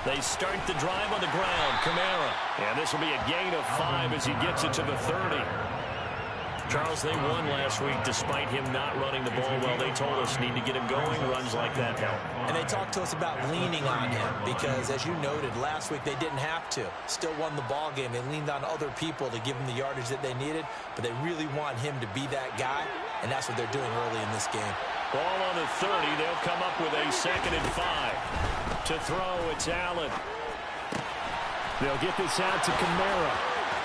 They start the drive on the ground. Kamara. And this will be a gain of 5 as he gets it to the 30. Charles, they won last week despite him not running the ball well. They told us need to get him going. Runs like that help. And they talked to us about leaning on him because, as you noted, last week they didn't have to. Still won the ball game. They leaned on other people to give them the yardage that they needed, but they really want him to be that guy, and that's what they're doing early in this game. Ball on the 30. They'll come up with a 2nd and 5. To throw, it's Allen. They'll get this out to Kamara.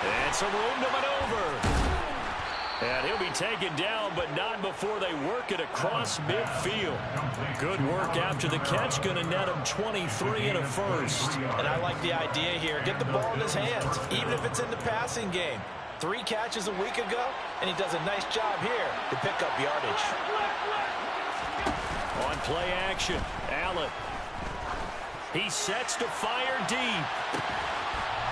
And some room to maneuver. And he'll be taken down, but not before they work it across midfield. Good work after the catch. Going to net him 23 and a first. And I like the idea here. Get the ball in his hands, even if it's in the passing game. 3 catches a week ago, and he does a nice job here to pick up yardage. On play action, Allen. He sets to fire deep.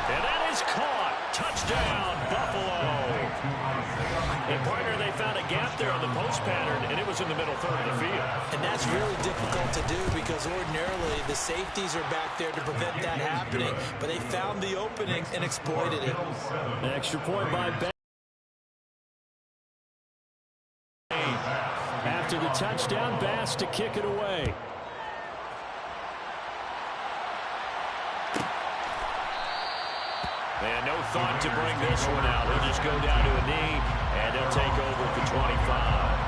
And that is caught. Touchdown, Buffalo. And, partner, they found a gap there on the post pattern, and it was in the middle third of the field. And that's really difficult to do because ordinarily the safeties are back there to prevent that happening. But they found the opening and exploited it. An extra point by Ben. After the touchdown, Bass to kick it away. And no thought to bring this one out. He'll just go down to a knee, and he'll take over at the 25.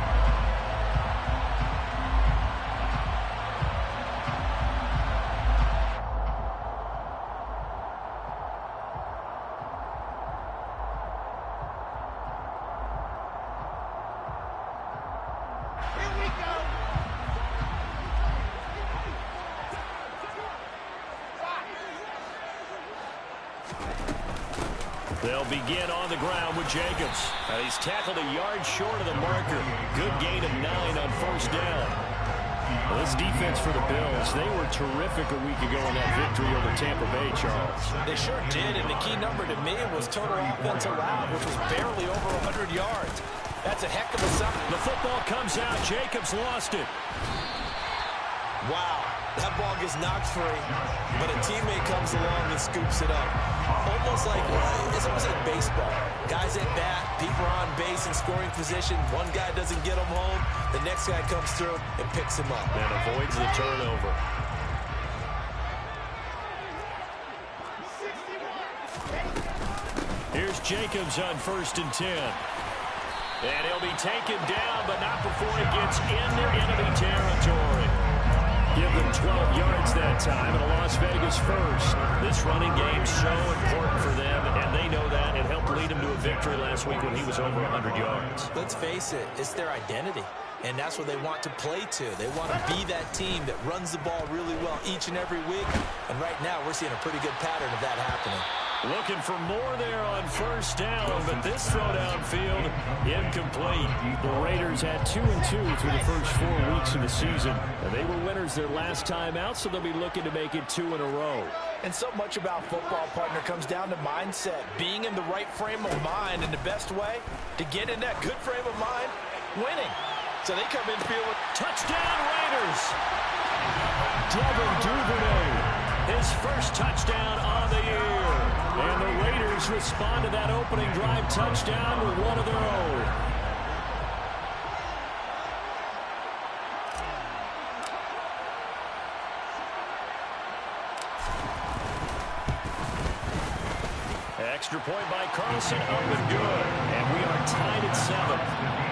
They'll begin on the ground with Jacobs. And he's tackled a yard short of the marker. Good gain of 9 on first down. Well, this defense for the Bills, they were terrific a week ago in that victory over Tampa Bay, Charles. They sure did, and the key number to me was total offense allowed, which was barely over 100 yards. That's a heck of a something. The football comes out. Jacobs lost it. Wow, that ball gets knocked free, but a teammate comes along and scoops it up. It's almost like baseball. Guys at bat, people are on base in scoring position. One guy doesn't get him home. The next guy comes through and picks him up. And avoids the turnover. Here's Jacobs on 1st and 10. And he'll be taken down, but not before he gets into enemy territory. Give them 12 yards that time, and a Las Vegas first. This running game so important for them, and they know that. It helped lead them to a victory last week when he was over 100 yards. Let's face it, it's their identity, and that's what they want to play to. They want to be that team that runs the ball really well each and every week, and right now we're seeing a pretty good pattern of that happening. Looking for more there on first down, but this throw downfield, incomplete. The Raiders had 2-2 through the first 4 weeks of the season. And they were winners their last time out, so they'll be looking to make it 2 in a row. And so much about football, partner, comes down to mindset. Being in the right frame of mind, and the best way to get in that good frame of mind, winning. So they come in feeling touchdown Raiders. Devin Duvernay, his first touchdown on the year. And the Raiders respond to that opening drive touchdown with one of their own. Extra point by Carlson, up and good. And we are tied at 7.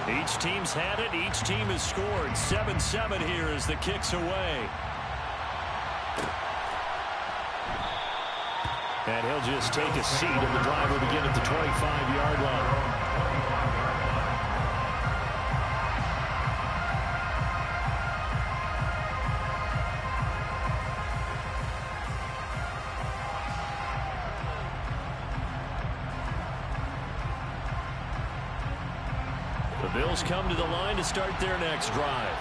Each team's had it. Each team has scored. 7-7 here as the kick's away. And he'll just take a seat, and the drive will begin at the 25-yard line. Bills come to the line to start their next drive.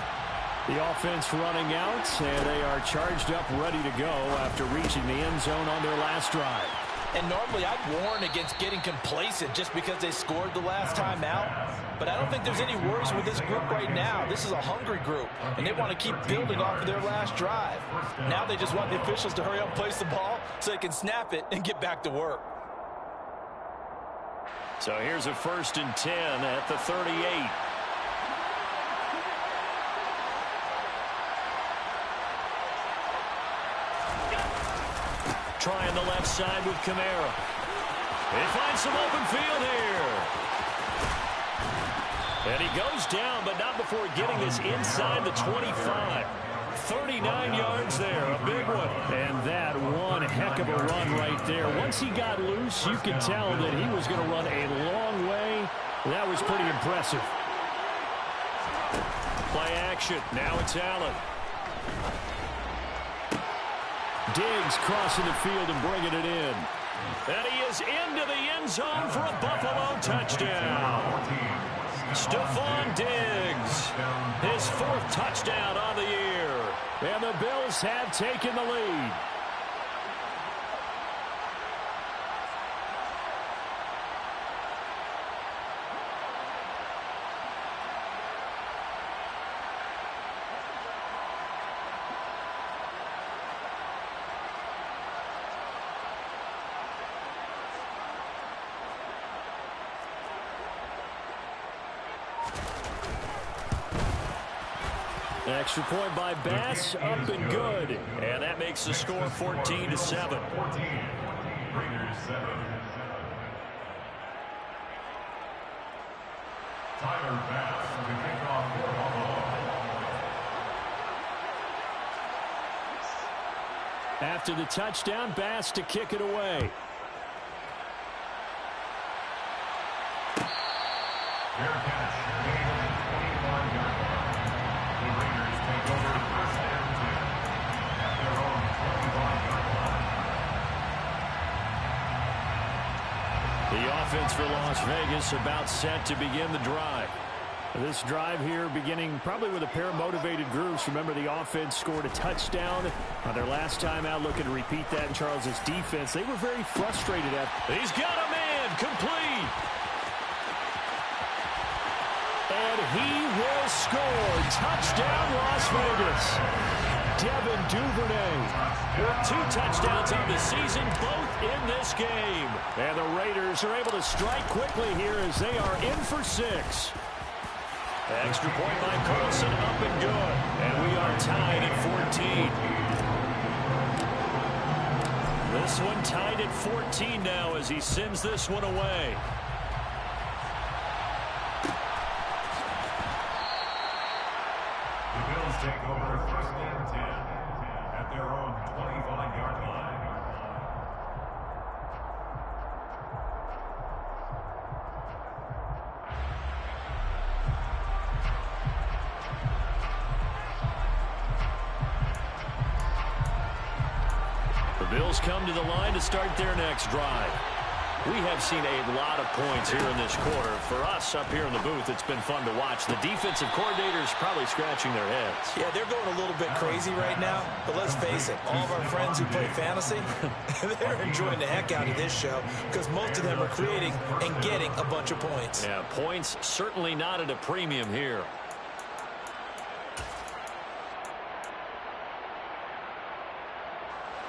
The offense running out, and they are charged up, ready to go after reaching the end zone on their last drive. And normally I'd warn against getting complacent just because they scored the last time out. But I don't think there's any worries with this group right now. This is a hungry group, and they want to keep building off of their last drive. Now they just want the officials to hurry up and place the ball so they can snap it and get back to work. So here's a 1st and 10 at the 38. Trying the left side with Kamara. He finds some open field here. And he goes down, but not before getting this inside the 25. 39 yards there, a big one. And that one heck of a run right there. Once he got loose, you could tell that he was going to run a long way. That was pretty impressive. Play action. Now it's Allen. Diggs crossing the field and bringing it in. And he is into the end zone for a Buffalo touchdown. Stephon Diggs, his 4th touchdown on the year. And the Bills have taken the lead. Extra point by Bass, up and good. And that makes the score 14-7. Tyler Bass with the kickoff for Buffalo. After the touchdown, Bass to kick it away. Fair catch. The offense for Las Vegas about set to begin the drive. This drive here beginning probably with a pair of motivated groups. Remember, the offense scored a touchdown on their last time out. Looking to repeat that in Charles's defense. They were very frustrated at. He's got a man complete. And he will score. Touchdown, Las Vegas. Devin Duvernay with 2 touchdowns on the season, both in this game. And the Raiders are able to strike quickly here as they are in for 6. Extra point by Carlson, up and good. And we are tied at 14. This one tied at 14 now as he sends this one away. The Bills take over 1st and 10 at their own 25-yard line. The Bills come to the line to start their next drive. We have seen a lot of points here in this quarter. For us up here in the booth, it's been fun to watch. The defensive coordinators probably scratching their heads. Yeah, they're going a little bit crazy right now. But let's face it, all of our friends who play fantasy, they're enjoying the heck out of this show because most of them are creating and getting a bunch of points. Yeah, points certainly not at a premium here.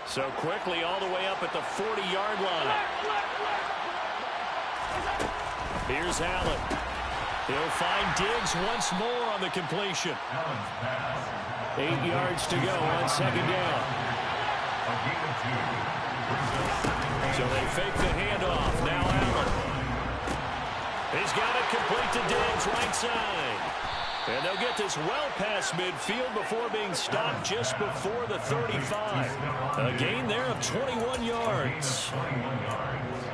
So quickly all the way up at the 40-yard line. Here's Allen. He'll find Diggs once more on the completion. 8 yards to go on 2nd down. So they fake the handoff. Now Allen. He's got it complete to Diggs, right side. And they'll get this well past midfield before being stopped just before the 35. A gain there of 21 yards.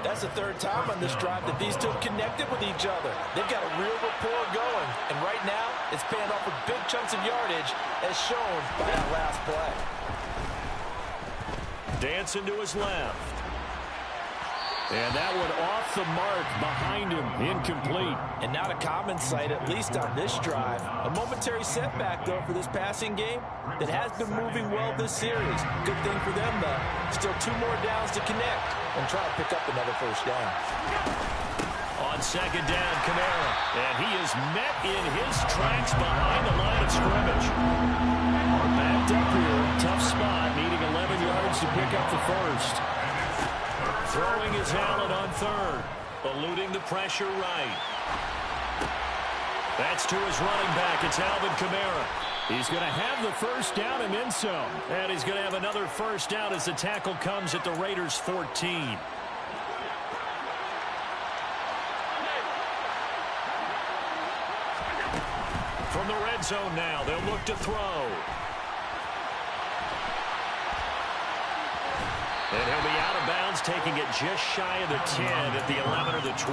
That's the 3rd time on this drive that these two connected with each other. They've got a real rapport going. And right now, it's paying off with big chunks of yardage as shown by that last play. Dancing to his left. And that one off the mark behind him, incomplete. And not a common sight, at least on this drive. A momentary setback, though, for this passing game that has been moving well this series. Good thing for them, though. Still 2 more downs to connect and try to pick up another first down. On second down, Kamara. And he is met in his tracks behind the line of scrimmage. Backed up here, tough spot, needing 11 yards to pick up the first. Throwing is Allen on third. Eluding the pressure right. That's to his running back. It's Alvin Kamara. He's going to have the first down and then some. And he's going to have another first down as the tackle comes at the Raiders' 14. From the red zone now, they'll look to throw. And he'll be out of bounds, taking it just shy of the 10 at the 11 or the 12.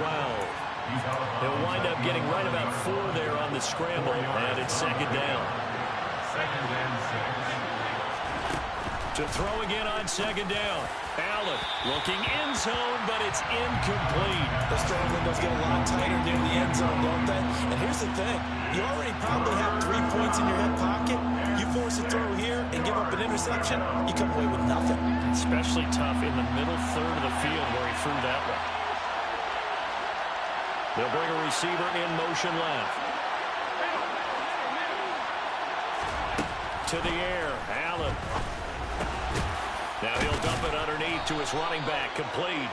He'll wind up getting right about 4 there on the scramble, and it's second down. Second and 6. To throw again on second down. Allen looking end zone, but it's incomplete. The strong windows get a lot tighter near the end zone, don't they? And here's the thing. You already probably have 3 points in your hip pocket. You force a throw here and give up an interception, you come away with nothing. Especially tough in the middle third of the field where he threw that one. They'll bring a receiver in motion left. To the air, Allen. Now he'll dump it underneath to his running back, complete.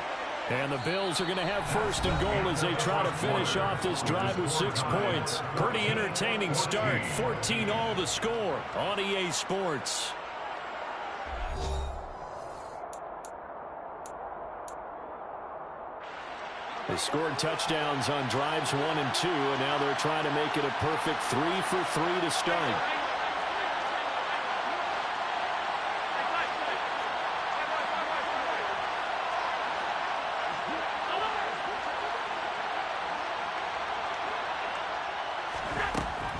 And the Bills are going to have first and goal as they try to finish off this drive with 6 points. Pretty entertaining start. 14-all the score on EA Sports. They scored touchdowns on drives 1 and 2, and now they're trying to make it a perfect 3 for 3 to start.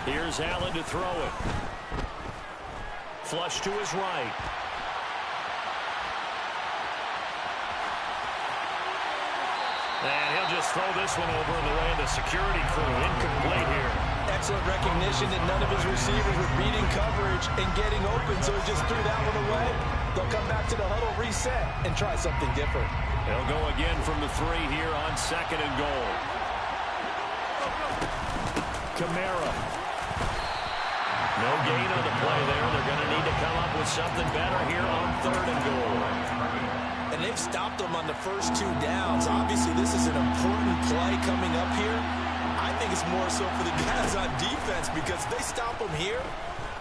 Here's Allen to throw it. Flush to his right. And he'll just throw this one over in the way of the security crew. Incomplete here. Excellent recognition that none of his receivers were beating coverage and getting open, so he just threw that one away. They'll come back to the huddle, reset, and try something different. They'll go again from the 3 here on second and goal. Kamara. No gain on the play there. They're going to need to come up with something better here on third and goal. And they've stopped them on the first 2 downs. Obviously, this is an important play coming up here. I think it's more so for the guys on defense because if they stop them here,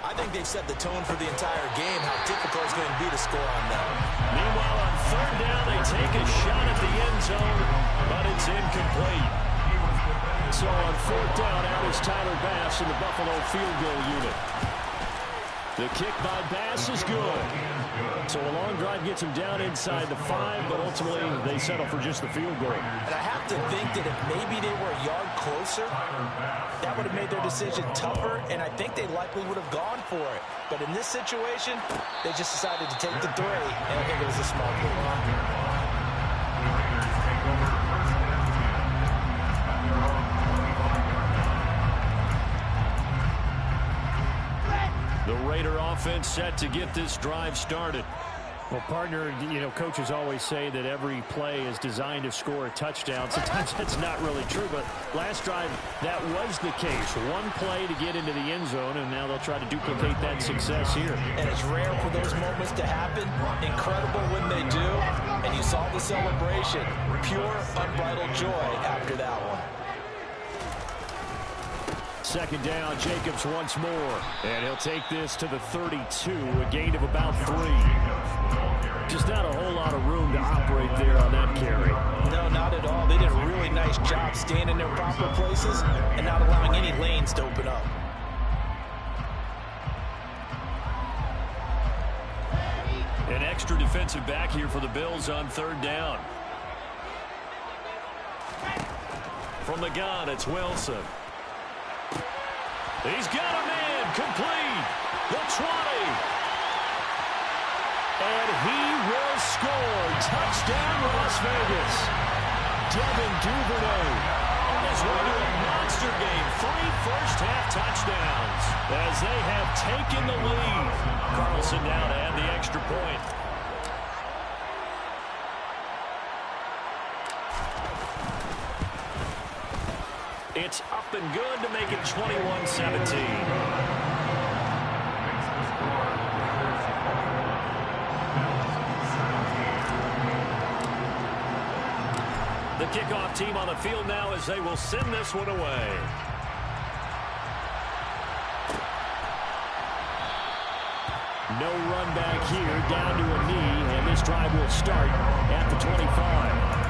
I think they've set the tone for the entire game, how difficult it's going to be to score on them. Meanwhile, on third down, they take a shot at the end zone, but it's incomplete. So on fourth down, out is Tyler Bass in the Buffalo field goal unit. The kick by Bass is good. So a long drive gets him down inside the 5, but ultimately they settle for just the field goal. And I have to think that if maybe they were a yard closer, that would have made their decision tougher, and I think they likely would have gone for it. But in this situation, they just decided to take the 3, and I think it was a smart move. The Raider offense set to get this drive started. Well, partner, coaches always say that every play is designed to score a touchdown. Sometimes that's not really true, but last drive, that was the case. One play to get into the end zone, and now they'll try to duplicate that success here. And it's rare for those moments to happen. Incredible when they do. And you saw the celebration. Pure, unbridled joy after that one. Second down, Jacobs once more. And he'll take this to the 32, a gain of about 3. Just not a whole lot of room to operate there on that carry. No, not at all. They did a really nice job staying in their proper places and not allowing any lanes to open up. An extra defensive back here for the Bills on third down. From the gun, it's Wilson. He's got a man, complete, the 20. And he will score. Touchdown, Las Vegas. Devin Duvernay on his way to a monster game. 3 first-half touchdowns as they have taken the lead. Carlson now to add the extra point. It's up and good to make it 21-17. The kickoff team on the field now as they will send this one away. No run back here, down to a knee, and this drive will start at the 25.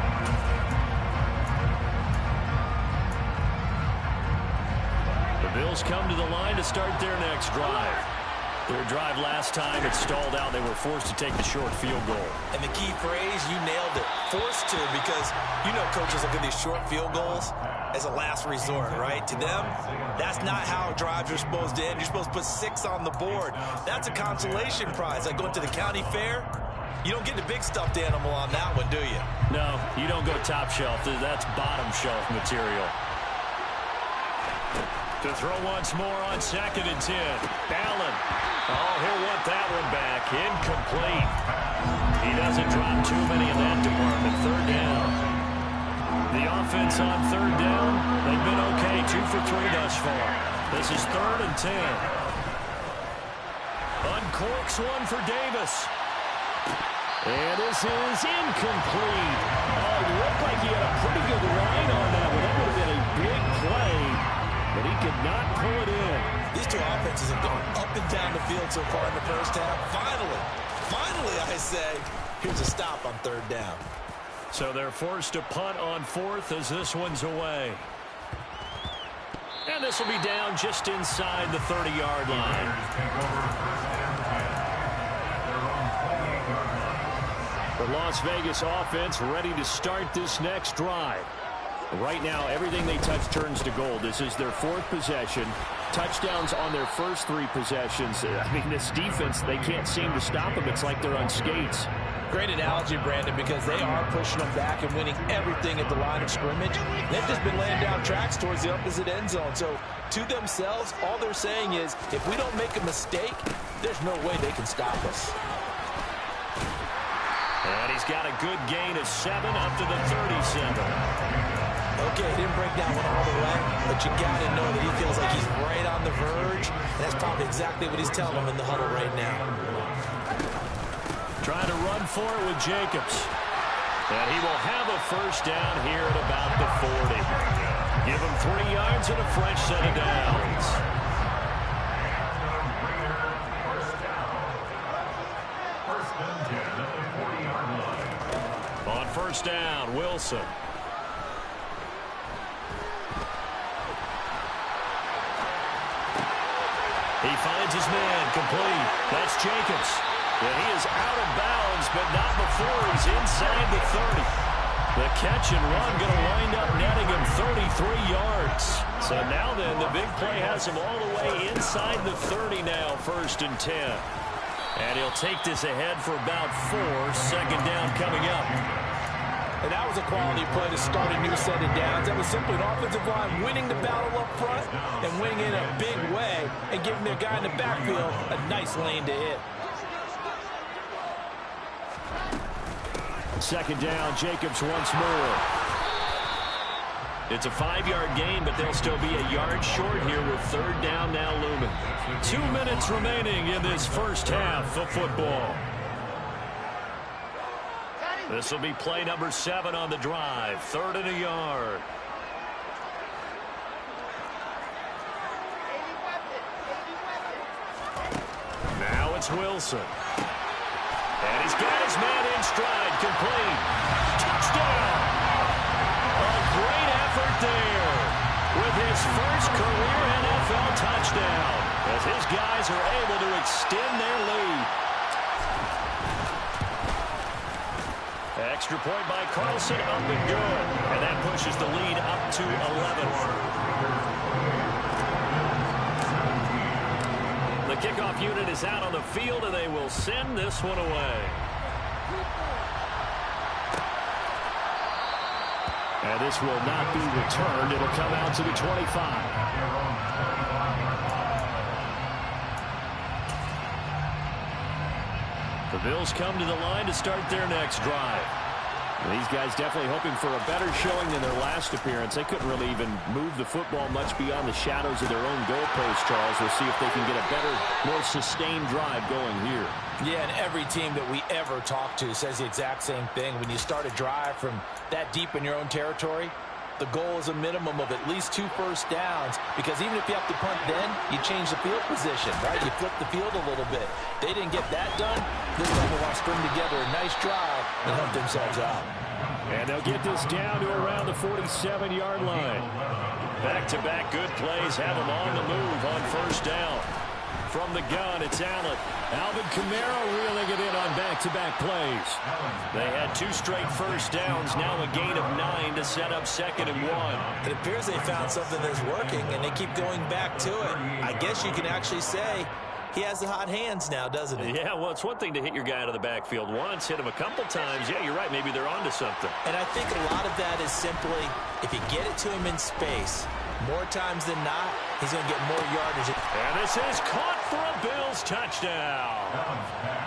The Bills come to the line to start their next drive. Their drive last time, it stalled out. They were forced to take the short field goal. And the key phrase, you nailed it. Forced to, because you know coaches look at these short field goals as a last resort, right? To them, that's not how drives are supposed to end. You're supposed to put 6 on the board. That's a consolation prize. Like going to the county fair, you don't get the big stuffed animal on that one, do you? No, you don't go top shelf. That's bottom shelf material. To throw once more on 2nd and 10. Allen. Oh, he'll want that one back. Incomplete. He doesn't drop too many in that department. 3rd down. The offense on 3rd down, they've been okay. 2 for 3 thus far. This is 3rd and 10. Uncorks one for Davis. And this is incomplete. Oh, it looked like he had a pretty good line on that one. That would have been a big play, but he could not pull it in. These two offenses have gone up and down the field so far in the first half. Finally, I say, here's a stop on 3rd down. So they're forced to punt on 4th as this one's away. And this will be down just inside the 30-yard line. The Las Vegas offense ready to start this next drive. Right now, everything they touch turns to gold. This is their 4th possession. Touchdowns on their first 3 possessions. I mean, this defense, they can't seem to stop them. It's like they're on skates. Great analogy, Brandon, because they are pushing them back and winning everything at the line of scrimmage. They've just been laying down tracks towards the opposite end zone. So, to themselves, all they're saying is, if we don't make a mistake, there's no way they can stop us. And he's got a good gain of 7 up to the 37. Okay, he didn't break that one all the way, but you got to know that he feels like he's right on the verge. And that's probably exactly what he's telling them in the huddle right now. Trying to run for it with Jacobs. And he will have a first down here at about the 40. Give him 3 yards and a fresh set of downs. First and 10 at the 40-yard line. On first down, Wilson. He finds his man, complete. That's Jacobs. And he is out of bounds, but not before he's inside the 30. The catch and run going to wind up netting him 33 yards. So now then, the big play has him all the way inside the 30 now, 1st and 10. And he'll take this ahead for about 4. 2nd down coming up. And that was a quality play to start a new set of downs. That was simply an offensive line winning the battle up front and winning in a big way and giving their guy in the backfield a nice lane to hit. 2nd down, Jacobs once more. It's a 5-yard gain, but they'll still be a yard short here with 3rd down now looming. 2 minutes remaining in this first half of football. This will be play number 7 on the drive. 3rd and a yard. Now it's Wilson. And he's got his man in stride, complete. Touchdown! A great effort there with his first career NFL touchdown as his guys are able to extend their lead. Extra point by Carlson, up and good. And that pushes the lead up to 11. The kickoff unit is out on the field, and they will send this one away. And this will not be returned. It'll come out to the 25. The Bills come to the line to start their next drive. These guys definitely hoping for a better showing than their last appearance. They couldn't really even move the football much beyond the shadows of their own goalpost, Charles. We'll see if they can get a better, more sustained drive going here. Yeah, and every team that we ever talk to says the exact same thing. When you start a drive from that deep in your own territory, the goal is a minimum of at least 2 first downs, because even if you have to punt then, you change the field position, right? You flip the field a little bit. They didn't get that done. This time they want to string together a nice drive and help themselves out. And they'll get this down to around the 47-yard line. Back-to-back good plays have them on the move on first down. From the gun, it's Allen. Alvin Kamara reeling it in on back-to-back plays. They had 2 straight first downs, now a gain of 9 to set up 2nd and 1. It appears they found something that's working, and they keep going back to it. I guess you can actually say he has the hot hands now, doesn't he? Yeah, well, it's one thing to hit your guy out of the backfield once, hit him a couple times. Yeah, you're right. Maybe they're onto something. And I think a lot of that is simply, if you get it to him in space, more times than not, he's going to get more yardage. And this is caught for a Bills touchdown.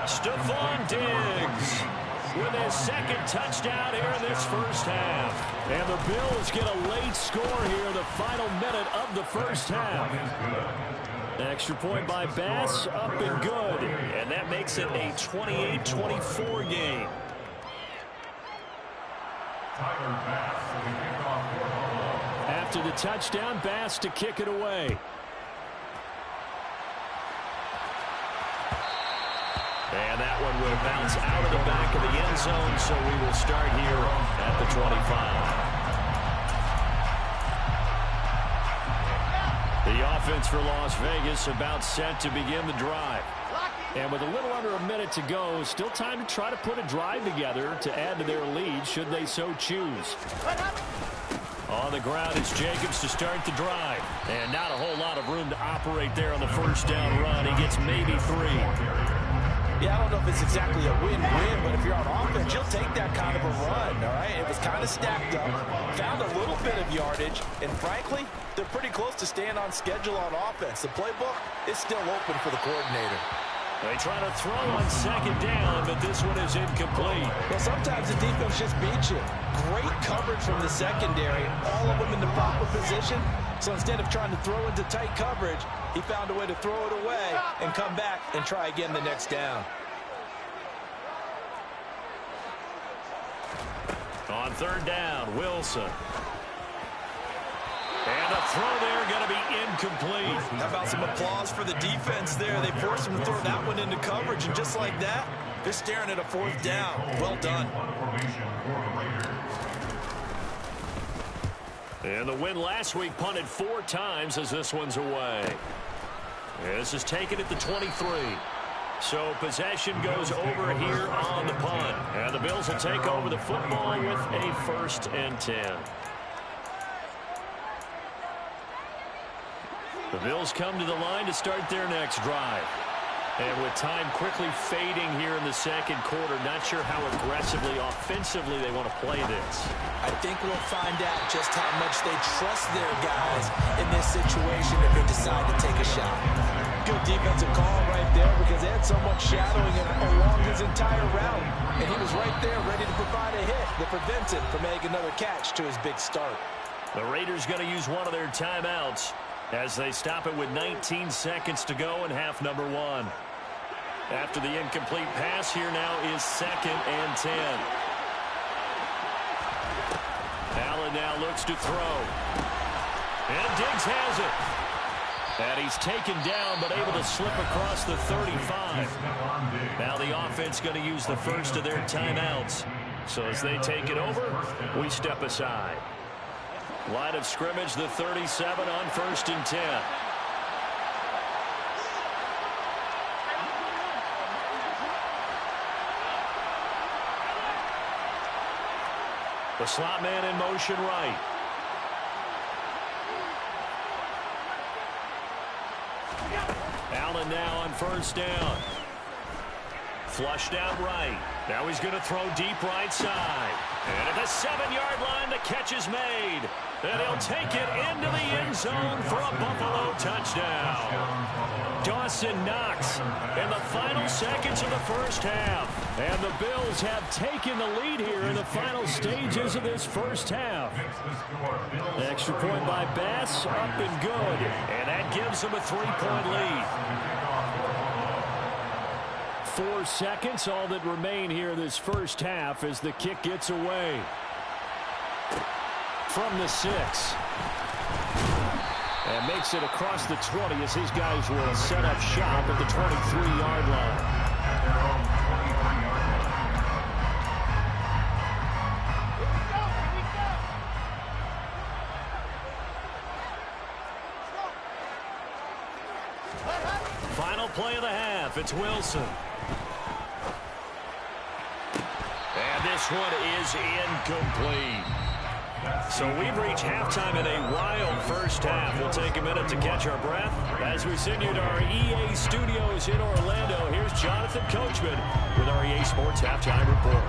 Stephon Diggs with his 2nd touchdown here in this first half. And the Bills get a late score here, the final minute of the first half. Extra point by Bass, up and good. And that makes it a 28-24 game. After the touchdown, Bass to kick it away. And that one will bounce out of the back of the end zone, so we will start here at the 25. The offense for Las Vegas about set to begin the drive. And with a little under a minute to go, still time to try to put a drive together to add to their lead should they so choose. On the ground, it's Jacobs to start the drive. And not a whole lot of room to operate there on the first down run. He gets maybe 3. Yeah, I don't know if it's exactly a win-win, but if you're on offense, you'll take that kind of a run, all right? It was kind of stacked up, found a little bit of yardage, and frankly, they're pretty close to staying on schedule on offense. The playbook is still open for the coordinator. They try to throw on 2nd down, but this one is incomplete. Well, sometimes the defense just beats you. Great coverage from the secondary, all of them in the proper position. So instead of trying to throw into tight coverage, he found a way to throw it away and come back and try again the next down. On 3rd down, Wilson. And the throw there going to be incomplete. How about some applause for the defense there? They forced him to throw that one into coverage, and just like that, they're staring at a 4th down. Well done. And the win last week punted 4 times as this one's away. This is taken at the 23. So possession goes over here on the punt. And the Bills will take over the football with a 1st and 10. The Bills come to the line to start their next drive. And with time quickly fading here in the 2nd quarter, not sure how aggressively, offensively they want to play this. I think we'll find out just how much they trust their guys in this situation if they decide to take a shot. Good defensive call right there, because they had someone shadowing him along his entire route. And he was right there ready to provide a hit that prevents him from making another catch to his big start. The Raiders going to use one of their timeouts as they stop it with 19 seconds to go in half number 1. After the incomplete pass, here now is 2nd and 10. Allen now looks to throw. And Diggs has it. And he's taken down, but able to slip across the 35. Now the offense going to use the first of their timeouts. So as they take it over, we step aside. Line of scrimmage, the 37 on 1st and 10. The slot man in motion right. Allen now on 1st down. Flushed out right. Now he's going to throw deep right side. And at the 7-yard line, the catch is made. And he'll take it into the end zone for a Buffalo touchdown. Dawson Knox in the final seconds of the first half. And the Bills have taken the lead here in the final stages of this first half. Extra point by Bass, up and good. And that gives them a 3-point lead. 4 seconds, all that remain here this first half as the kick gets away. From the 6. And makes it across the 20 as his guys will set up shop at the 23-yard line. Final play of the half, it's Wilson. And this one is incomplete. So we've reached halftime in a wild first half. We'll take a minute to catch our breath. As we send you to our EA studios in Orlando, here's Jonathan Coachman with our EA Sports Halftime Report.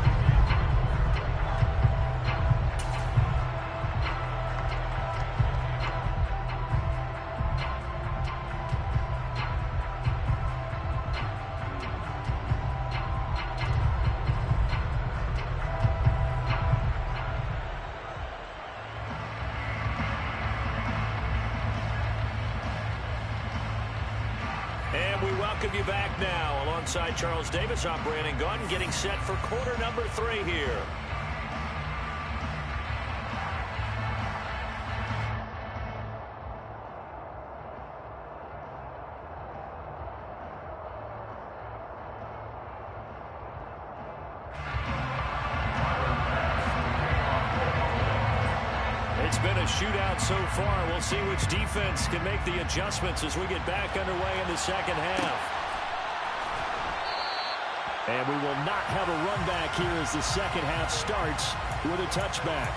Welcome you back now. Alongside Charles Davis, I'm Brandon Gunn, getting set for quarter number 3 here. It's been a shootout so far. We'll see which defense can make the adjustments as we get back underway in the second half. And we will not have a run back here as the second half starts with a touchback.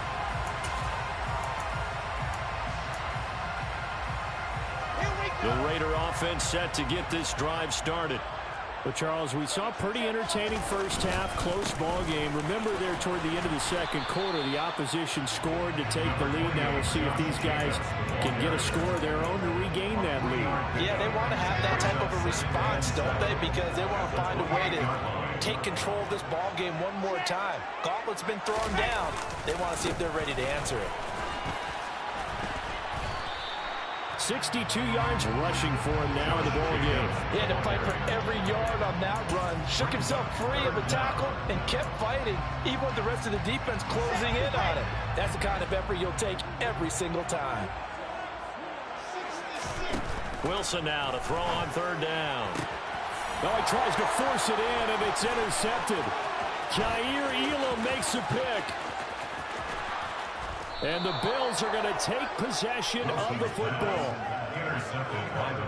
The Raider offense set to get this drive started. But, Charles, we saw a pretty entertaining first half, close ball game. Remember there toward the end of the second quarter, the opposition scored to take the lead. Now we'll see if these guys can get a score of their own to regain that lead. Yeah, they want to have that type of a response, don't they? Because they want to find a way to take control of this ball game one more time. Gauntlet's been thrown down. They want to see if they're ready to answer it. 62 yards rushing for him now in the ball game. He had to fight for every yard on that run. Shook himself free of the tackle and kept fighting, even with the rest of the defense closing in on it. That's the kind of effort you'll take every single time. Wilson now to throw on third down. Oh, he tries to force it in, and it's intercepted. Jair Elam makes a pick. And the Bills are going to take possession of the football.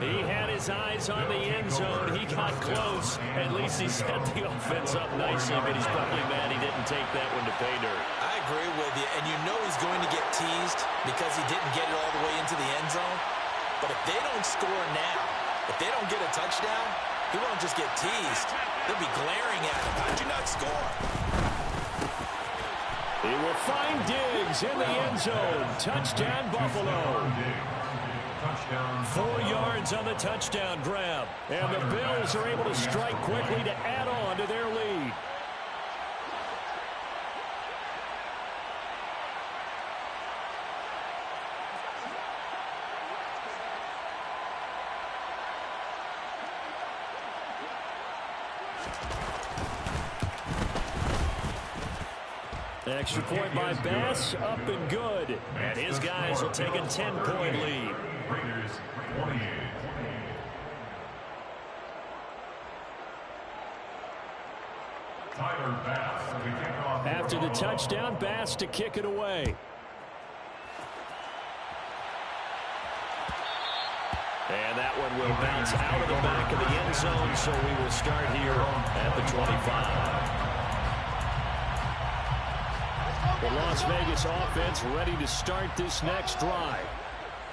He had his eyes on the end zone. He got close. At least he set the offense up nicely, but he's probably mad he didn't take that one to pay dirt. I agree with you, and you know he's going to get teased because he didn't get it all the way into the end zone. But if they don't score now, if they don't get a touchdown, he won't just get teased. They'll be glaring at him. How'd you not score? He will find Diggs in the end zone. Touchdown, Buffalo. 4 yards on the touchdown grab. And the Bills are able to strike quickly to add on to their lead. Extra point by Bass, up and good. And his guys will take a 10-point lead. Raiders 28. Tyler Bass to kick off. After the touchdown, Bass to kick it away. And that one will bounce out of the back of the end zone, so we will start here at the 25. The Las Vegas offense ready to start this next drive.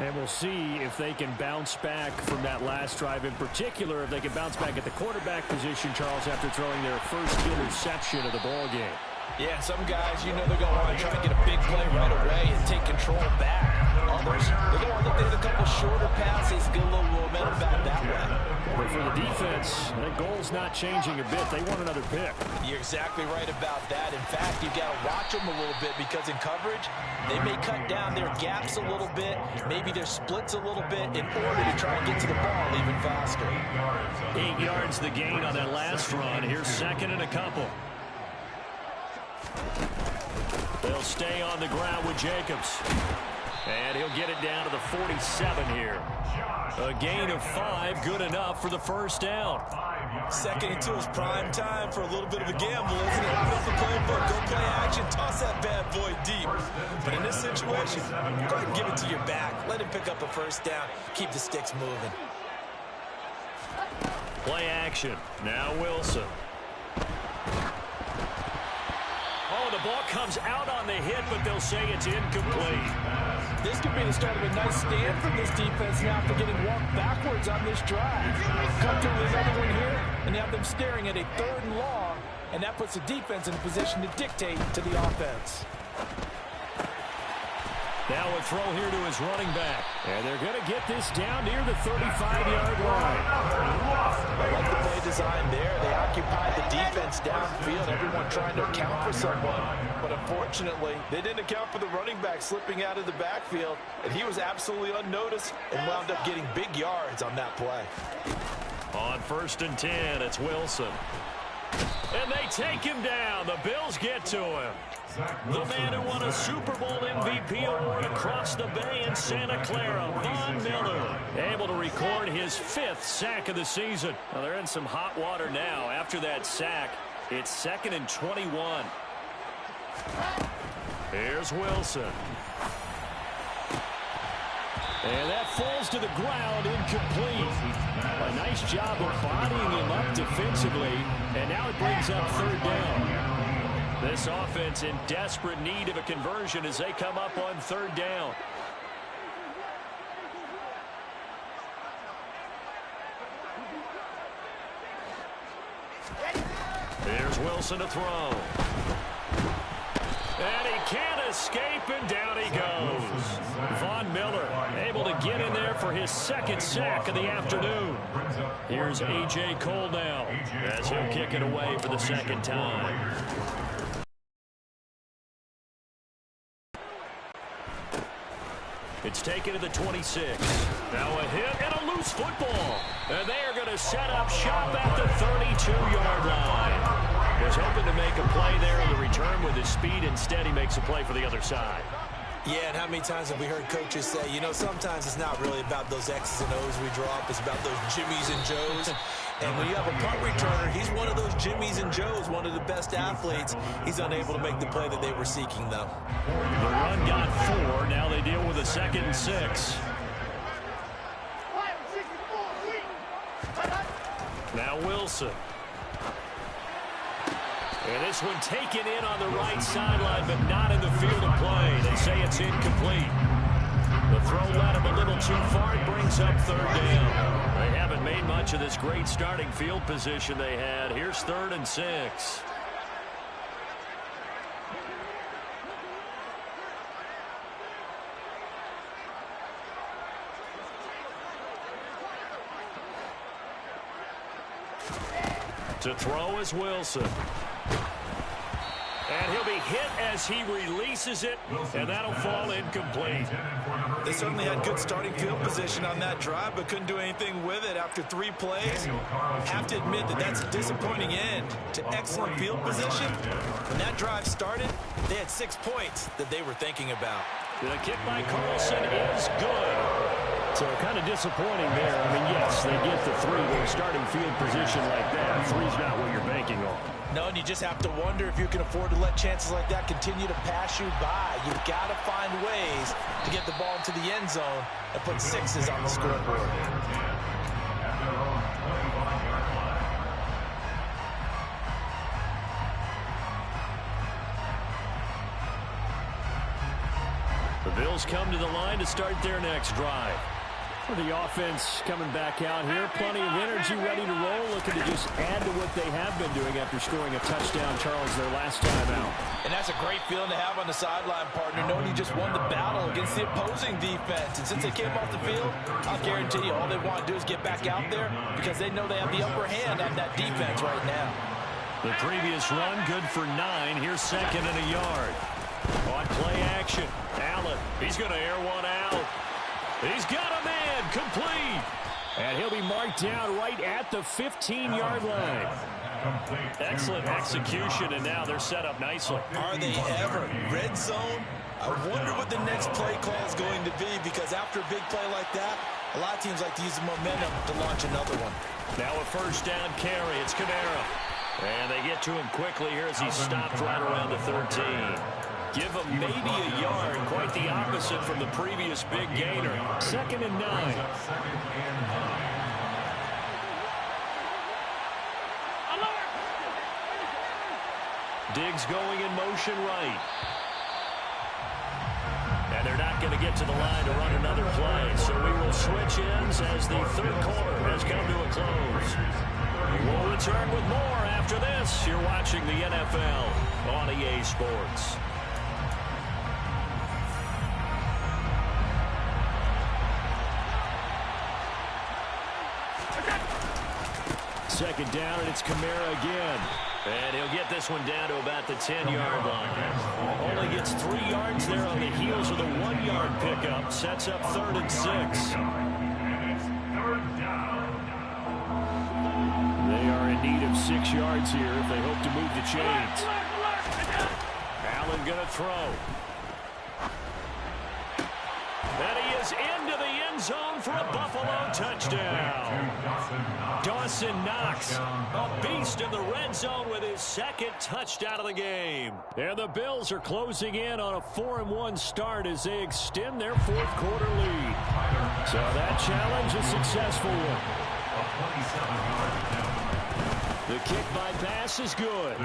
And we'll see if they can bounce back from that last drive, in particular, if they can bounce back at the quarterback position, Charles, after throwing their first interception of the ball game. Yeah, some guys, you know they're going to want to try and get a big play right away and take control back. Others, they're going to want to look at a couple shorter passes, get a little momentum back that way. But for the defense, the goal's not changing a bit. They want another pick. You're exactly right about that. In fact, you've got to watch them a little bit because in coverage, they may cut down their gaps a little bit, maybe their splits a little bit in order to try and get to the ball even faster. 8 yards the gain on that last run. Here's second and a couple. They'll stay on the ground with Jacobs. And he'll get it down to the 47 here. A gain of 5, good enough for the first down. Second and 2 is prime time for a little bit of a gamble, isn't it? Open up the playbook, go play action, toss that bad boy deep. But in this situation, go ahead and give it to your back. Let him pick up a first down. Keep the sticks moving. Play action. Now Wilson. Oh, the ball comes out on the hit, but they'll say it's incomplete. This could be the start of a nice stand from this defense now after getting walked backwards on this drive. Come to another one here and have them staring at a 3rd and long, and that puts the defense in a position to dictate to the offense. Now a throw here to his running back. And they're going to get this down near the 35-yard line. I like the play design there. They occupied the defense downfield, everyone trying to account for someone. But unfortunately, they didn't account for the running back slipping out of the backfield, and he was absolutely unnoticed and wound up getting big yards on that play. On 1st and 10, it's Wilson. And they take him down. The Bills get to him. The man who won a Super Bowl MVP award across the bay in Santa Clara, Von Miller, able to record his 5th sack of the season. Well, they're in some hot water now. After that sack, it's 2nd and 21. Here's Wilson. And that falls to the ground, incomplete. A nice job of bodying him up defensively, and now it brings up 3rd down. This offense in desperate need of a conversion as they come up on 3rd down. Here's Wilson to throw. And he can't escape, and down he goes. Von Miller able to get in there for his 2nd sack of the afternoon. Here's A.J. Cole now as he'll kick it away for the 2nd time. It's taken to the 26. Now a hit and a loose football. And they are going to set up shop at the 32-yard line. Was hoping to make a play there in the return with his speed. Instead, he makes a play for the other side. Yeah, and how many times have we heard coaches say, you know, sometimes it's not really about those X's and O's we draw up. It's about those Jimmies and Joes. And when you have a punt returner, he's one of those Jimmies and Joes, one of the best athletes. He's unable to make the play that they were seeking, though. The run got 4. Now they deal with a 2nd and 6. Now Wilson. And this one taken in on the right sideline, but not in the field of play. They say it's incomplete. The throw led him a little too far. It brings up 3rd down. They haven't made much of this great starting field position they had. Here's 3rd and 6. To throw is Wilson. And he'll be hit as he releases it, and that'll fall incomplete. They certainly had good starting field position on that drive, but couldn't do anything with it after 3 plays. Have to admit that that's a disappointing end to excellent field position. When that drive started, they had 6 points that they were thinking about. The kick by Carlson is good. So kind of disappointing there. I mean, yes, they get the 3 with a starting field position like that. 3's not what you're banking on. No, and you just have to wonder if you can afford to let chances like that continue to pass you by. You've got to find ways to get the ball into the end zone and put 6s on the scoreboard. Bills come to the line to start their next drive. For the offense coming back out here, plenty of energy, ready to roll, looking to just add to what they have been doing after scoring a touchdown, Charles, their last time out. And that's a great feeling to have on the sideline, partner, knowing you just won the battle against the opposing defense. And since they came off the field, I'll guarantee you all they want to do is get back out there because they know they have the upper hand on that defense right now. The previous run, good for 9. Here's second and a yard. On play action, Allen, he's going to air one out. He's got a man, complete. And he'll be marked down right at the 15-yard line. Excellent execution, and now they're set up nicely. Are they ever? Red zone? I wonder what the next play call is going to be, because after a big play like that, a lot of teams like to use the momentum to launch another one. Now a first down carry. It's Kamara. And they get to him quickly here as he stopped right around the 13. Give him maybe a yard. Quite the opposite from the previous big gainer. Second and 9. Diggs going in motion right. And they're not going to get to the line to run another play. So we will switch ends as the third quarter has come to a close. We'll return with more after this. You're watching the NFL on EA Sports. Second down, and it's Kamara again. And he'll get this one down to about the 10-yard line. Only gets 3 yards there on the heels of the 1-yard pickup. Sets up 3rd and 6. They are in need of 6 yards here if they hope to move the chains. Allen going to throw. And he is into the end zone for a Buffalo touchdown. Dawson Knox, a beast in the red zone with his 2nd touchdown of the game. And the Bills are closing in on a 4-1 start as they extend their 4th quarter lead. So that challenge is a successful one. The kick by pass is good.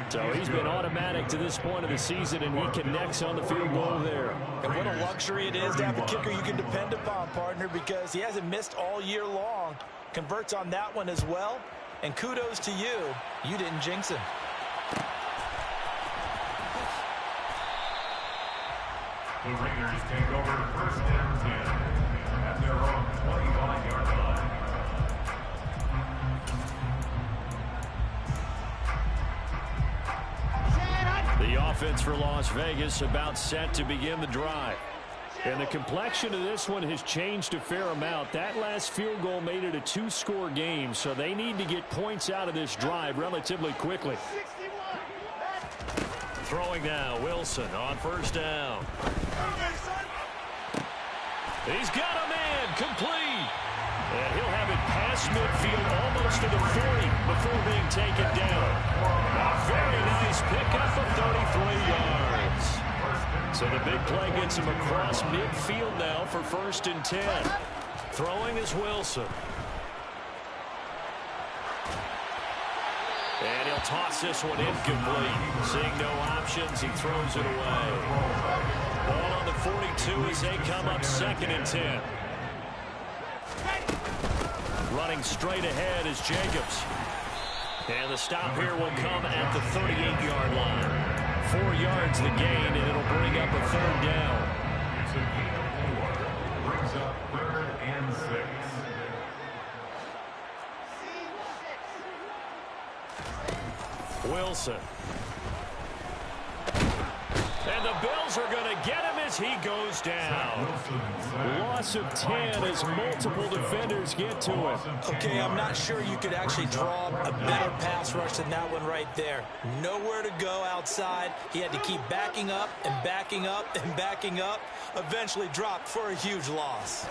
So he's been automatic to this point of the season, and he connects on the field goal there. And what a luxury it is to have a kicker you can depend upon, partner, because he hasn't missed all year long. Converts on that one as well. And kudos to you. You didn't jinx him. The Raiders take over 1st and 10 at their own 25-yard line. The offense for Las Vegas about set to begin the drive. And the complexion of this one has changed a fair amount. That last field goal made it a 2-score game, so they need to get points out of this drive relatively quickly. Throwing now, Wilson on 1st down. He's got a man, complete. And he'll have it past midfield almost to the 40 before being taken down. A very nice pickup of 33 yards. So the big play gets him across midfield now for 1st and 10. Throwing is Wilson. And he'll toss this one incomplete. Seeing no options, he throws it away. Ball on the 42 as they come up 2nd and 10. Running straight ahead is Jacobs. And the stop here will come at the 38-yard line. 4 yards the gain, and it'll bring up a 3rd down. It's a gain of 4. Brings up 3rd and 6. Wilson. And the Bills are going to get him as he goes down. Loss of 10 as multiple defenders get to him. Okay, I'm not sure you could actually draw a better pass rush than that one right there. Nowhere to go outside. He had to keep backing up and backing up and backing up. Eventually dropped for a huge loss.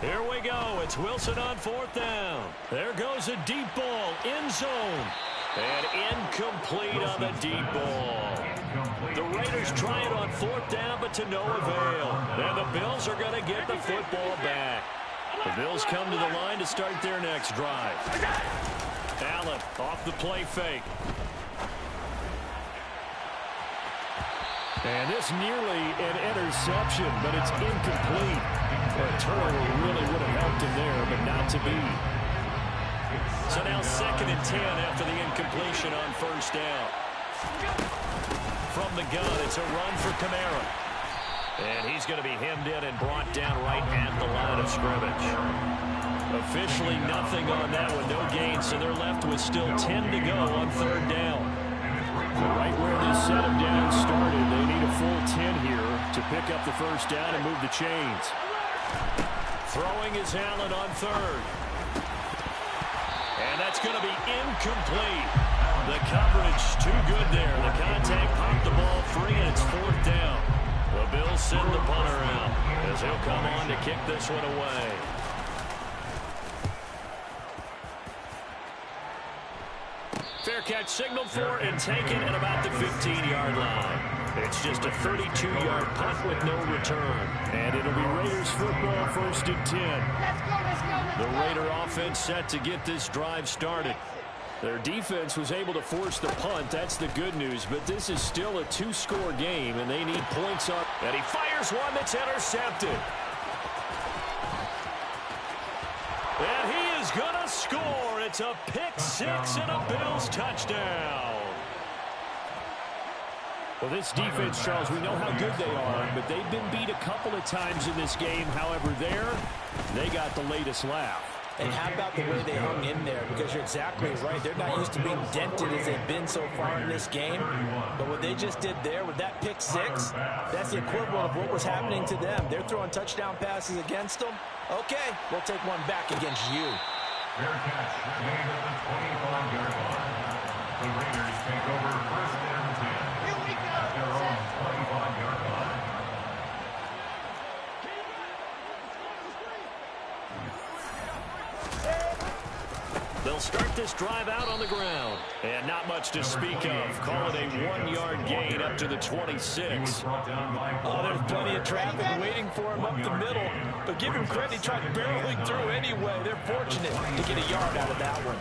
Here we go. It's Wilson on 4th down. There goes a deep ball. End zone. And incomplete on the deep ball. The Raiders try it on 4th down, but to no avail. And the Bills are going to get the football back. The Bills come to the line to start their next drive. Allen off the play fake. And this nearly an interception, but it's incomplete. A turnover really would have helped him there, but not to be. So now 2nd and 10 after the incompletion on 1st down. From the gun, it's a run for Kamara. And he's going to be hemmed in and brought down right at the line of scrimmage. Officially nothing on that one, no gain, so they're left with still 10 to go on 3rd down. Right where this setup down started, they need a full 10 here to pick up the 1st down and move the chains. Throwing is Allen on 3rd. And that's going to be incomplete. The coverage too good there. The contact popped the ball free, and it's 4th down. The Bills send the punter out as he'll come on to kick this one away. Fair catch signaled for and taken at about the 15-yard line. It's just a 32-yard punt with no return. And it'll be Raiders football, 1st and 10. The Raider offense set to get this drive started. Their defense was able to force the punt. That's the good news. But this is still a 2-score game, and they need points up. And he fires one that's intercepted. And he is going to score. It's a pick 6 and a Bills touchdown. Well, this defense, Charles, we know how good they are, but they've been beat a couple of times in this game. However, they got the latest laugh. And how about the way they hung in there? Because you're exactly right. They're not used to being dented as they've been so far in this game. But what they just did there with that pick 6, that's the equivalent of what was happening to them. They're throwing touchdown passes against them. Okay, we'll take one back against you. Fair catch made at the 25-yard line. The Raiders take over 1st and 10 at their own 25-yard line. They'll start this drive out on the ground. And not much to speak of. Call it a 1-yard gain up to the 26. Oh, there's plenty of traffic waiting for him up the middle. But give him credit, he tried barreling through anyway. They're fortunate to get a yard out of that one.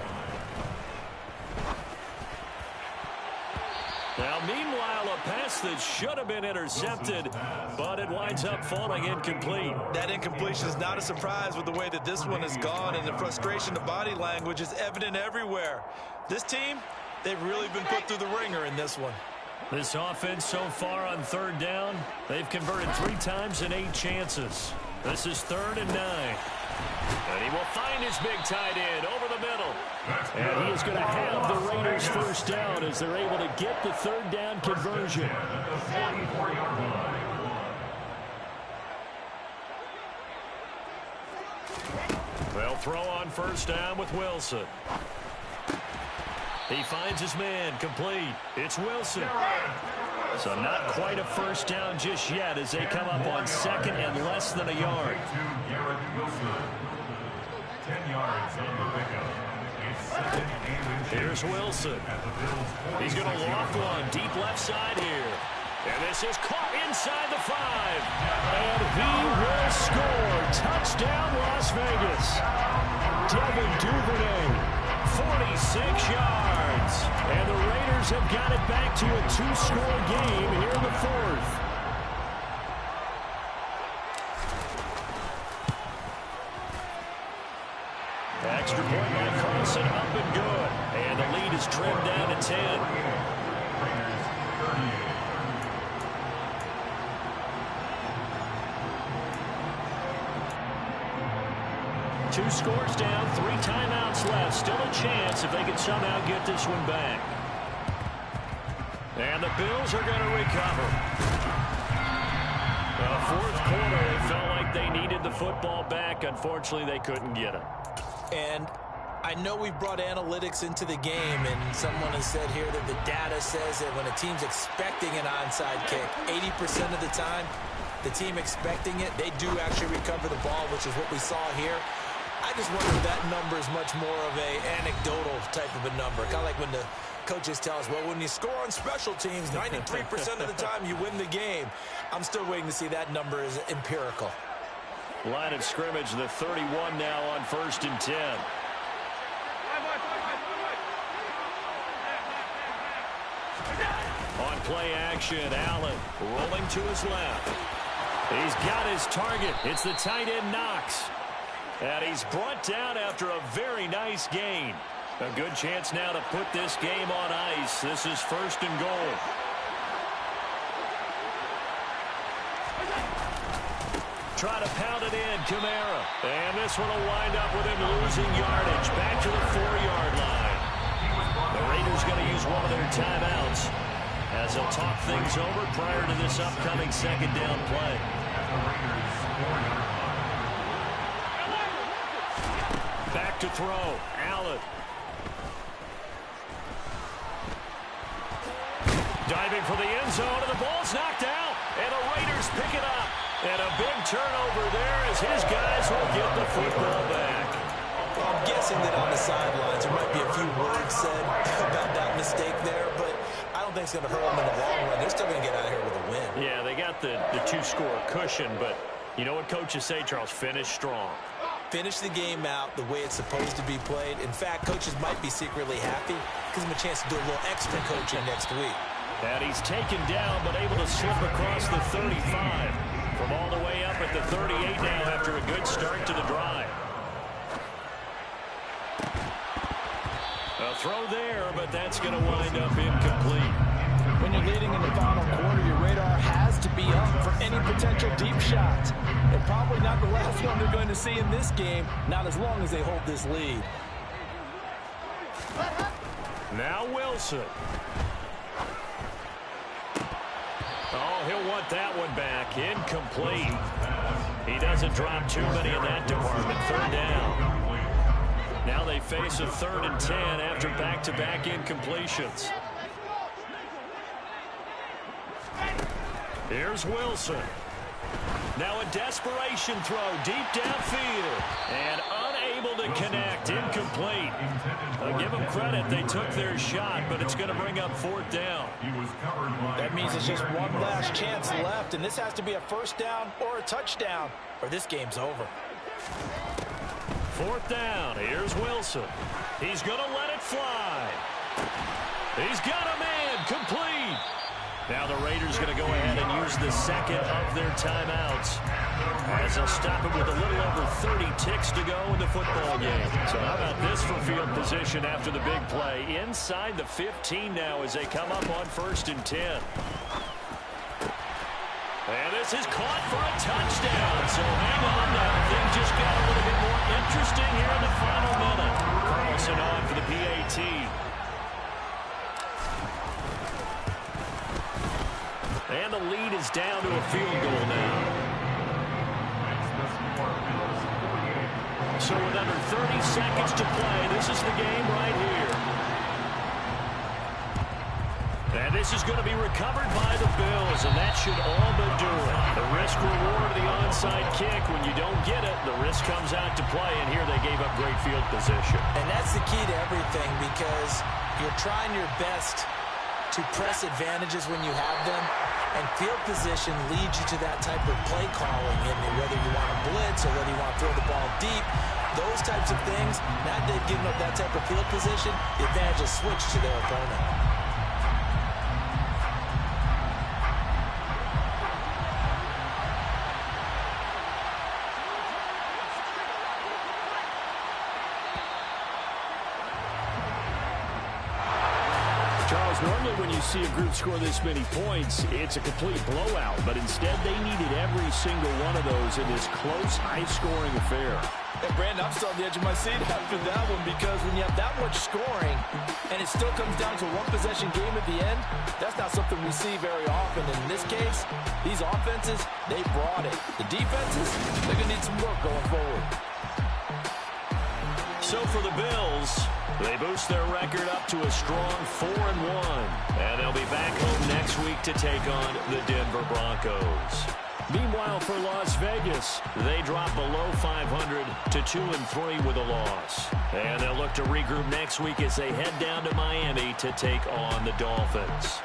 Now, meanwhile, a pass that should have been intercepted, but it winds up falling incomplete. That incompletion is not a surprise with the way that this one has gone, and the frustration, the body language is evident everywhere. This team, they've really been put through the ringer in this one. This offense so far on 3rd down, they've converted 3 times in 8 chances. This is 3rd and 9. And he will find his big tight end over the middle. And he is going to have the Raiders 1st down as they're able to get the 3rd down conversion. They'll throw on 1st down with Wilson. He finds his man, complete. It's Wilson. So not quite a 1st down just yet as they come up on 2nd and less than a yard. 10 yards on the pickup. Here's Wilson. He's going to loft one deep left side here. And this is caught inside the 5. And he will score. Touchdown, Las Vegas. Devin Duvernay, 46 yards. And the Raiders have got it back to a 2-score game here in the 4th. Extra point by Carlson, up and good. And the lead is trimmed down to 10. 2 scores down, 3 timeouts left. Still a chance if they can somehow get this one back. And the Bills are going to recover. The 4th quarter, it felt like they needed the football back. Unfortunately, they couldn't get it. And I know we brought analytics into the game, and someone has said here that the data says that when a team's expecting an onside kick, 80% of the time, the team expecting it, they do actually recover the ball, which is what we saw here. I just wonder if that number is much more of a anecdotal type of a number. Kind of like when the coaches tell us, well, when you score on special teams, 93% of the time you win the game. I'm still waiting to see that number is empirical. Line of scrimmage, the 31 now on 1st and 10. On play action. Allen rolling to his left. He's got his target. It's the tight end Knox. And he's brought down after a very nice gain. A good chance now to put this game on ice. This is 1st and goal. Try to pound it in, Kamara. And this one will wind up with him losing yardage. Back to the 4-yard line. The Raiders going to use one of their timeouts as they'll talk things over prior to this upcoming 2nd down play. Back to throw. Allen. Diving for the end zone, and the ball's knocked out. And the Raiders pick it up. And a big turnover there as his guys will get the football back. Well, I'm guessing that on the sidelines there might be a few words said about that mistake there, but I don't think it's going to hurt them in the long run. They're still going to get out of here with a win. Yeah, they got the 2-score cushion, but you know what coaches say, Charles? Finish strong. Finish the game out the way it's supposed to be played. In fact, coaches might be secretly happy. Gives them a chance to do a little extra coaching next week. And he's taken down, but able to slip across the 35. From all the way up at the 38 now after a good start to the drive. A throw there, but that's going to wind up incomplete. When you're leading in the final quarter, your radar has to be up for any potential deep shots. And probably not the last one they're going to see in this game, not as long as they hold this lead. Now Wilson. Oh, he'll want that one back. Incomplete. He doesn't drop too many in that department. 3rd down. Now they face a 3rd and 10 after back-to-back incompletions. Here's Wilson. Now a desperation throw deep downfield. And unable to connect. Incomplete. Give them credit. They took their shot, but it's going to bring up 4th down. That means it's just one last chance left, and this has to be a 1st down or a touchdown, or this game's over. 4th down. Here's Wilson. He's going to let it fly. He's got a man. Complete. Now the Raiders going to go ahead and use the 2nd of their timeouts as they'll stop it with a little over 30 ticks to go in the football game. So how about this for field position after the big play? Inside the 15 now as they come up on 1st and 10. And this is caught for a touchdown. So hang on now. Things just got a little bit more interesting here in the final minute. Carlson on for the PAT. And the lead is down to a field goal now. So with under 30 seconds to play, this is the game right here. And this is going to be recovered by the Bills, and that should all but do it. The risk-reward of the onside kick. When you don't get it, the risk comes out to play, and here they gave up great field position. And that's the key to everything, because you're trying your best to press advantages when you have them, and field position leads you to that type of play calling, and whether you want to blitz or whether you want to throw the ball deep, those types of things. Now they've given up that type of field position, the advantage is switched to their opponent. Normally when you see a group score this many points, it's a complete blowout. But instead, they needed every single one of those in this close, high-scoring affair. And Brandon, I'm still on the edge of my seat after that one, because when you have that much scoring and it still comes down to a one-possession game at the end, that's not something we see very often. And in this case, these offenses, they brought it. The defenses, they're going to need some work going forward. So for the Bills, they boost their record up to a strong 4-1. And they'll be back home next week to take on the Denver Broncos. Meanwhile, for Las Vegas, they drop below 500 to 2-3 with a loss. And they'll look to regroup next week as they head down to Miami to take on the Dolphins.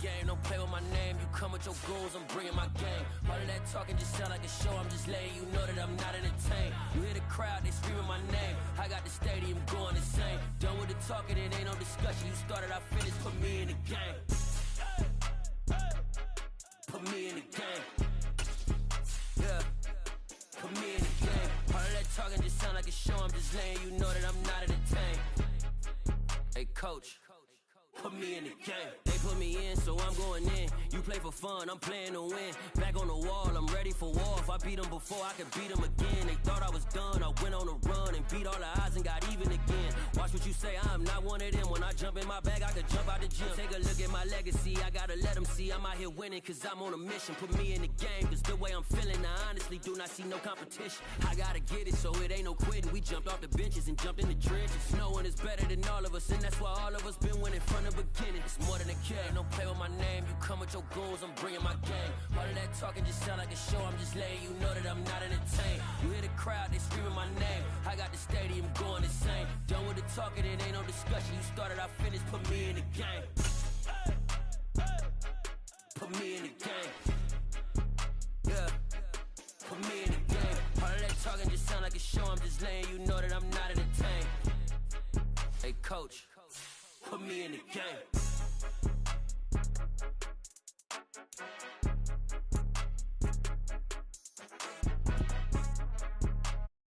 game, don't play with my name. You come with your goons, I'm bringing my game. All of that talking just sound like a show, I'm just letting you know that I'm not entertained. You hear the crowd, they screaming my name. I got the stadium going insane. Done with the talking, it ain't no discussion. You started, I finished, put me in the game. Put me in the game. Yeah. Put me in the game. All of that talking just sound like a show, I'm just letting you know that I'm not entertained. Hey, coach. Put me in the game. They put me in, so I'm going in. You play for fun, I'm playing to win. Back on the wall, I'm ready for war. If I beat them before, I can beat them again. They thought I was done, I went on a run and beat all the odds and got even again. Watch what you say, I'm not one of them. When I jump in my bag, I could jump out the gym. Take a look at my legacy, I gotta let them see I'm out here winning, cause I'm on a mission. Put me in the game, cause the way I'm feeling, I honestly do not see no competition. I gotta get it, so it ain't no quitting. We jumped off the benches and jumped in the trenches. No one is better than all of us, and that's why all of us been winning from the beginning. It's more than a game, don't play with my name. You come with your goons, I'm bringing my game. All of that talking just sound like a show, I'm just letting you know that I'm not entertained. You hear the crowd, they screaming my name. I got the stadium going insane. Done with the talking, it ain't no discussion. You started, I finished, put me in the game. Put me in the game. Yeah. Put me in the game. All of that talking just sound like a show, I'm just letting you know that I'm not entertained. Hey, coach. Put me in the game.